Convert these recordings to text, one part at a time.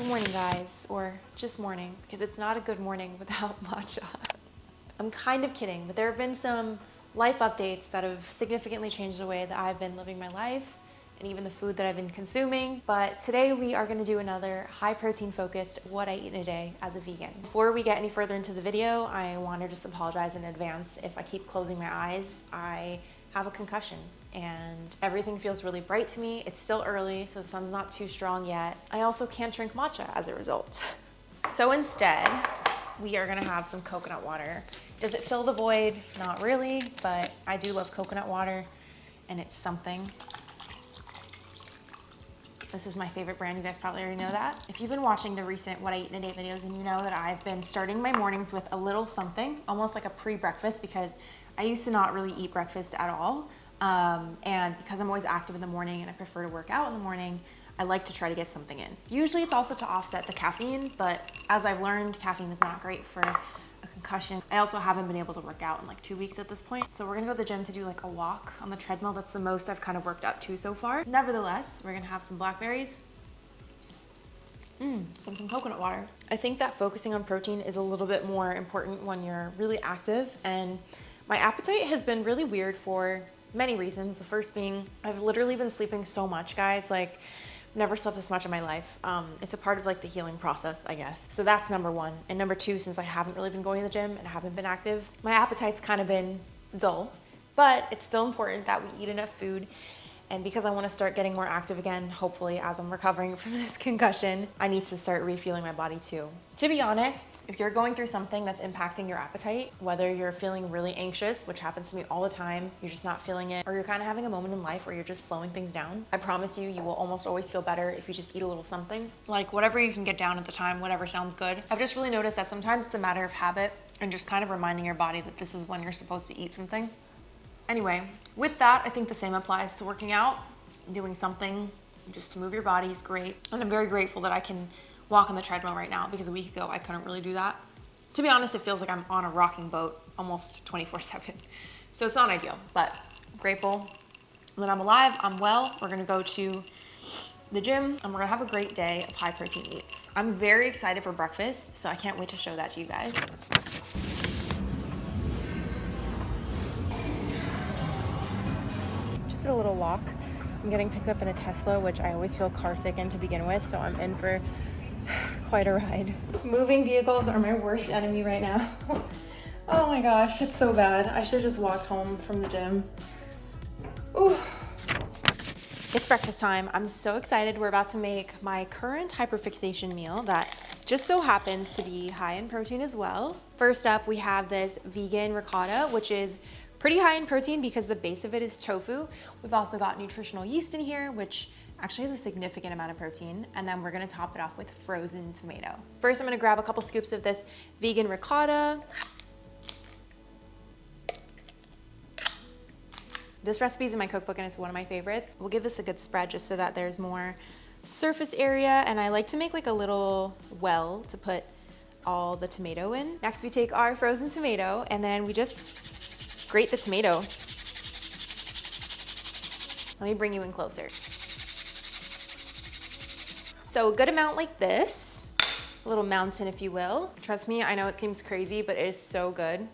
Good morning, guys, or just morning, because it's not a good morning without matcha. I'm kind of kidding, but there have been some life updates that have significantly changed the way that I've been living my life and even the food that I've been consuming. But today we are going to do another high protein focused what I eat in a day as a vegan. Before we get any further into the video, I want to just apologize in advance if I keep closing my eyes. I have a concussion and everything feels really bright to me. It's still early, so the sun's not too strong yet. I also can't drink matcha as a result. So instead, we are gonna have some coconut water. Does it fill the void? Not really, but I do love coconut water and it's something. This is my favorite brand, you guys probably already know that. If you've been watching the recent What I Eat in a Day videos, and you know that I've been starting my mornings with a little something, almost like a pre-breakfast, because I used to not really eat breakfast at all. And because I'm always active in the morning and I prefer to work out in the morning, I like to try to get something in. Usually it's also to offset the caffeine, but as I've learned, caffeine is not great for a concussion. I also haven't been able to work out in like 2 weeks at this point. So we're gonna go to the gym to do like a walk on the treadmill. That's the most I've kind of worked up to so far. Nevertheless, we're gonna have some blackberries and some coconut water. I think that focusing on protein is a little bit more important when you're really active, and my appetite has been really weird for many reasons. The first being I've literally been sleeping so much, guys. Like, never slept this much in my life. It's a part of like the healing process, I guess. So that's number one. And number two, since I haven't really been going to the gym and haven't been active, my appetite's kind of been dull, but it's still important that we eat enough food. And because I want to start getting more active again, hopefully as I'm recovering from this concussion, I need to start refueling my body too. To be honest, if you're going through something that's impacting your appetite, whether you're feeling really anxious, which happens to me all the time, you're just not feeling it, or you're kind of having a moment in life where you're just slowing things down, I promise you, you will almost always feel better if you just eat a little something. Like whatever you can get down at the time, whatever sounds good. I've just really noticed that sometimes it's a matter of habit and just kind of reminding your body that this is when you're supposed to eat something. Anyway, with that, I think the same applies to working out. Doing something just to move your body is great. And I'm very grateful that I can walk on the treadmill right now, because a week ago I couldn't really do that. To be honest, it feels like I'm on a rocking boat almost 24/7. So it's not ideal, but I'm grateful that I'm alive, I'm well. We're gonna go to the gym and we're gonna have a great day of high protein eats. I'm very excited for breakfast, so I can't wait to show that to you guys. A little walk. I'm getting picked up in a Tesla, which I always feel car sick in to begin with, so I'm in for quite a ride. Moving vehicles are my worst enemy right now. Oh my gosh, it's so bad. I should have just walked home from the gym. Ooh. It's breakfast time. I'm so excited. We're about to make my current hyperfixation meal that just so happens to be high in protein as well. First up, we have this vegan ricotta, which is pretty high in protein because the base of it is tofu. We've also got nutritional yeast in here, which actually has a significant amount of protein. And then we're gonna top it off with frozen tomato. First, I'm gonna grab a couple scoops of this vegan ricotta. This recipe is in my cookbook and it's one of my favorites. We'll give this a good spread just so that there's more surface area. And I like to make like a little well to put all the tomato in. Next, we take our frozen tomato and then we just grate the tomato. Let me bring you in closer. So a good amount like this, a little mountain if you will. Trust me, I know it seems crazy, but it is so good.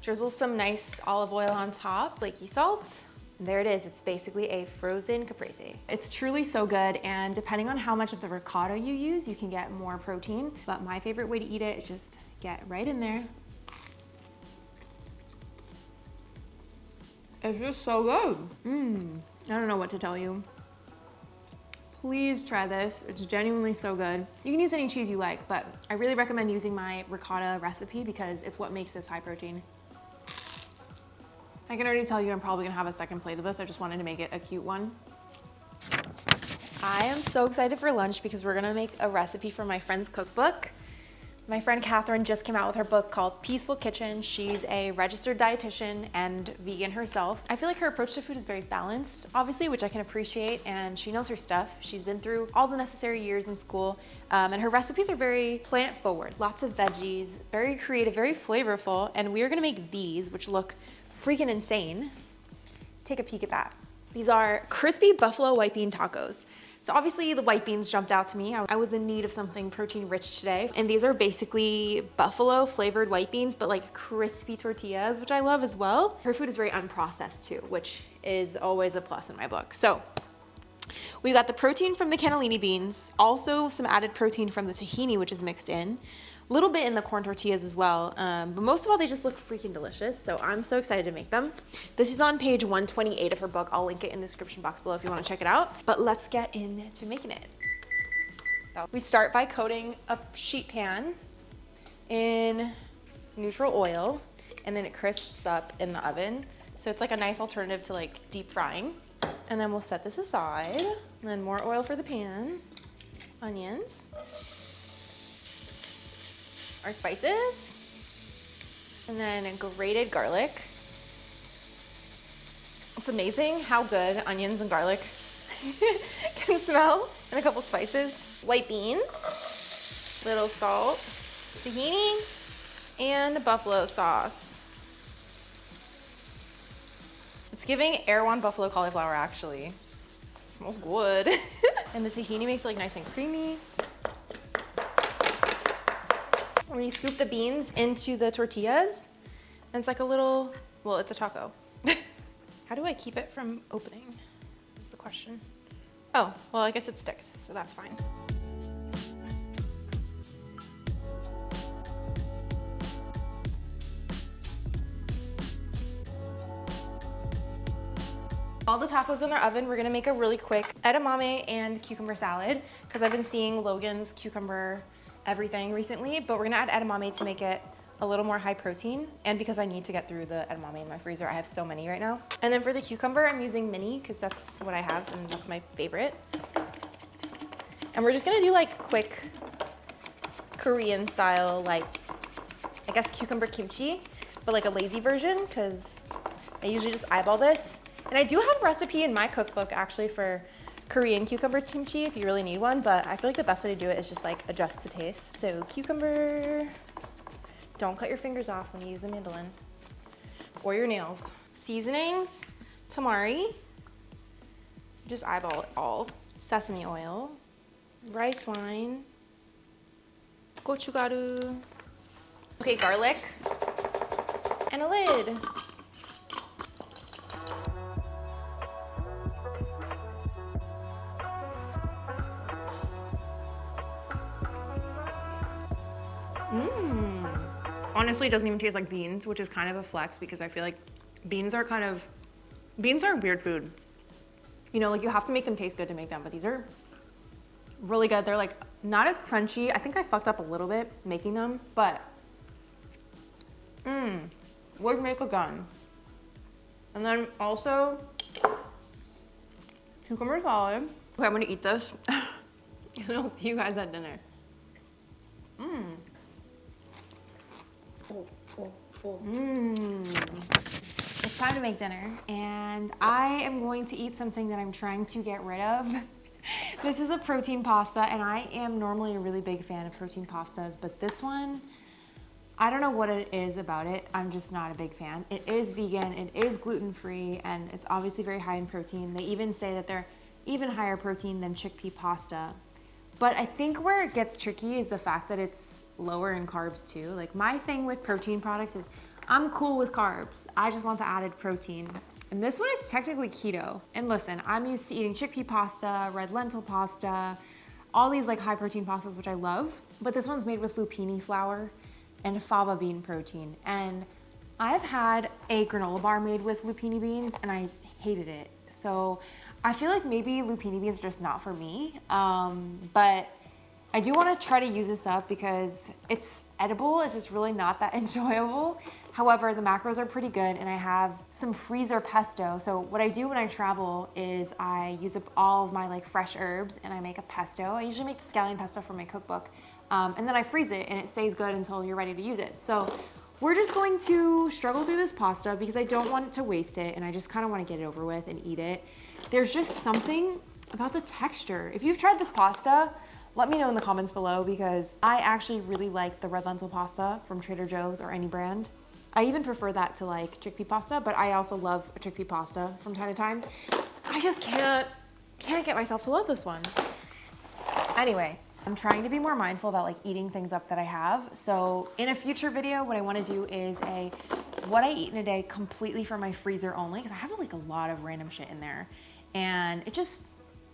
Drizzle some nice olive oil on top, flaky salt. And there it is, it's basically a frozen caprese. It's truly so good, and depending on how much of the ricotta you use, you can get more protein. But my favorite way to eat it is just get right in there. It's just so good. I don't know what to tell you. Please try this. It's genuinely so good. You can use any cheese you like, but I really recommend using my ricotta recipe because it's what makes this high protein. I can already tell you I'm probably gonna have a second plate of this. I just wanted to make it a cute one. I am so excited for lunch because we're gonna make a recipe from my friend's cookbook. My friend Catherine just came out with her book called Peaceful Kitchen. She's a registered dietitian and vegan herself. I feel like her approach to food is very balanced, obviously, which I can appreciate, and she knows her stuff. She's been through all the necessary years in school, and her recipes are very plant forward. Lots of veggies, very creative, very flavorful, and we are gonna make these, which look freaking insane. Take a peek at that. These are crispy buffalo white bean tacos. So obviously the white beans jumped out to me. I was in need of something protein rich today. And these are basically buffalo flavored white beans, but like crispy tortillas, which I love as well. Her food is very unprocessed too, which is always a plus in my book. So we got the protein from the cannellini beans, also some added protein from the tahini, which is mixed in. A little bit in the corn tortillas as well, but most of all, they just look freaking delicious, so I'm so excited to make them. This is on page 128 of her book. I'll link it in the description box below if you want to check it out. But let's get into making it. We start by coating a sheet pan in neutral oil, and then it crisps up in the oven. So it's like a nice alternative to like deep frying. And then we'll set this aside. And then more oil for the pan, onions, our spices, and then grated garlic. It's amazing how good onions and garlic can smell, and a couple spices. White beans, little salt, tahini, and buffalo sauce. It's giving Erewhon buffalo cauliflower actually. It smells good. And the tahini makes it like nice and creamy. We scoop the beans into the tortillas, and it's like a little, well, it's a taco. How do I keep it from opening? Is the question. Oh, well, I guess it sticks, so that's fine. All the tacos in our oven, we're gonna make a really quick edamame and cucumber salad, because I've been seeing Logan's cucumber everything recently, but we're gonna add edamame to make it a little more high protein, and because I need to get through the edamame in my freezer. I have so many right now. And then for the cucumber, I'm using mini, because that's what I have, and that's my favorite. And we're just gonna do like quick Korean style, like, I guess cucumber kimchi, but like a lazy version, because I usually just eyeball this. And I do have a recipe in my cookbook actually for Korean cucumber kimchi if you really need one, but I feel like the best way to do it is just like adjust to taste. So cucumber, don't cut your fingers off when you use a mandolin or your nails. Seasonings, tamari, just eyeball it all. Sesame oil, rice wine, gochugaru, okay, garlic, and a lid. Honestly, it doesn't even taste like beans, which is kind of a flex because I feel like beans are a weird food. You know, like you have to make them taste good to make them, but these are really good. They're like not as crunchy. I think I fucked up a little bit making them, but would make a gun. And then also cucumber salad. Okay, I'm gonna eat this and I'll see you guys at dinner. It's time to make dinner, and I am going to eat something that I'm trying to get rid of. This is a protein pasta, and I am normally a really big fan of protein pastas, but this one, I don't know what it is about it. I'm just not a big fan. It is vegan, it is gluten-free, and it's obviously very high in protein. They even say that they're even higher protein than chickpea pasta. But I think where it gets tricky is the fact that it's lower in carbs too. Like my thing with protein products is I'm cool with carbs. I just want the added protein. And this one is technically keto. And listen, I'm used to eating chickpea pasta, red lentil pasta, all these like high protein pastas, which I love. But this one's made with lupini flour and fava bean protein. And I've had a granola bar made with lupini beans and I hated it. So I feel like maybe lupini beans are just not for me. But I do want to try to use this up because it's edible. It's just really not that enjoyable. However, the macros are pretty good and I have some freezer pesto. So what I do when I travel is I use up all of my like fresh herbs and I make a pesto. I usually make the scallion pesto for my cookbook. And then I freeze it and it stays good until you're ready to use it. So we're just going to struggle through this pasta because I don't want to waste it and I just kind of want to get it over with and eat it. There's just something about the texture. If you've tried this pasta, let me know in the comments below because I actually really like the red lentil pasta from Trader Joe's or any brand. I even prefer that to like chickpea pasta, but I also love a chickpea pasta from time to time. I just can't Can't get myself to love this one. Anyway, I'm trying to be more mindful about like eating things up that I have. So in a future video, what I want to do is what I eat in a day completely from my freezer only, because I have like a lot of random shit in there. And it just,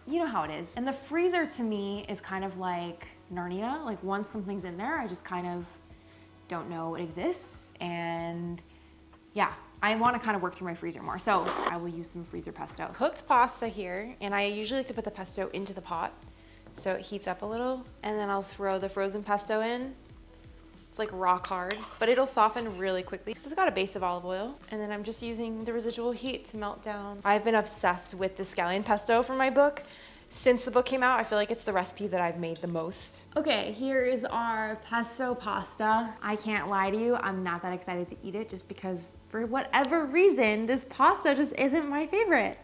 you know how it is. And the freezer to me is kind of like Narnia. Like once something's in there, I just kind of don't know it exists. And yeah, I want to kind of work through my freezer more. So I will use some freezer pesto. Cooked pasta here, and I usually like to put the pesto into the pot so it heats up a little, and then I'll throw the frozen pesto in. It's like rock hard, but it'll soften really quickly because it's got a base of olive oil. And then I'm just using the residual heat to melt down. I've been obsessed with the scallion pesto from my book. Since the book came out, I feel like it's the recipe that I've made the most. Okay, here is our pesto pasta. I can't lie to you, I'm not that excited to eat it just because for whatever reason, this pasta just isn't my favorite.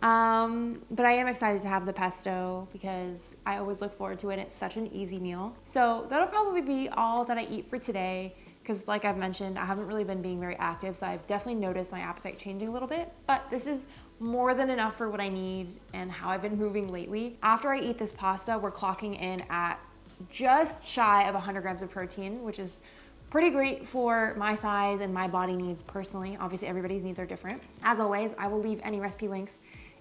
But I am excited to have the pesto because I always look forward to it. It's such an easy meal. So that'll probably be all that I eat for today because like I've mentioned, I haven't really been being very active, so I've definitely noticed my appetite changing a little bit, but this is more than enough for what I need and how I've been moving lately. After I eat this pasta, we're clocking in at just shy of 100 grams of protein, which is pretty great for my size and my body needs personally. Obviously, everybody's needs are different. As always, I will leave any recipe links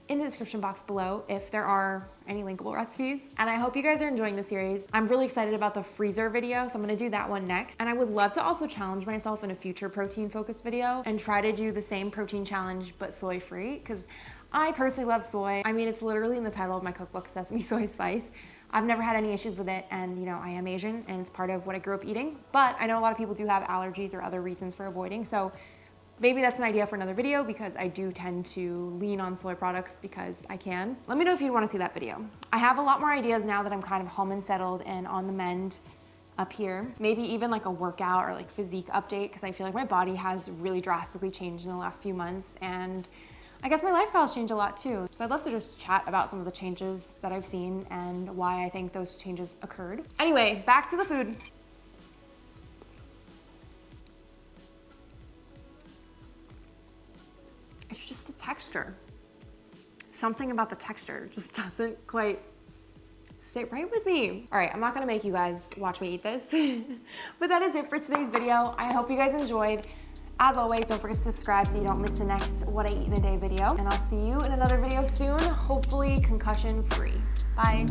in the description box below if there are any linkable recipes. And I hope you guys are enjoying the series. I'm really excited about the freezer video, so I'm gonna do that one next. And I would love to also challenge myself in a future protein focused video and try to do the same protein challenge but soy free, because I personally love soy. I mean, it's literally in the title of my cookbook, Sesame Soy Spice. I've never had any issues with it, and you know, I am Asian and it's part of what I grew up eating, but I know a lot of people do have allergies or other reasons for avoiding, so maybe that's an idea for another video because I do tend to lean on soy products because I can. Let me know if you'd want to see that video. I have a lot more ideas now that I'm kind of home and settled and on the mend up here. Maybe even like a workout or like physique update because I feel like my body has really drastically changed in the last few months, and I guess my lifestyle's changed a lot too. So I'd love to just chat about some of the changes that I've seen and why I think those changes occurred. Anyway, back to the food. It's just the texture. Something about the texture just doesn't quite sit right with me. All right, I'm not gonna make you guys watch me eat this, but that is it for today's video. I hope you guys enjoyed. As always, don't forget to subscribe so you don't miss the next What I Eat in a Day video. And I'll see you in another video soon, hopefully concussion free. Bye.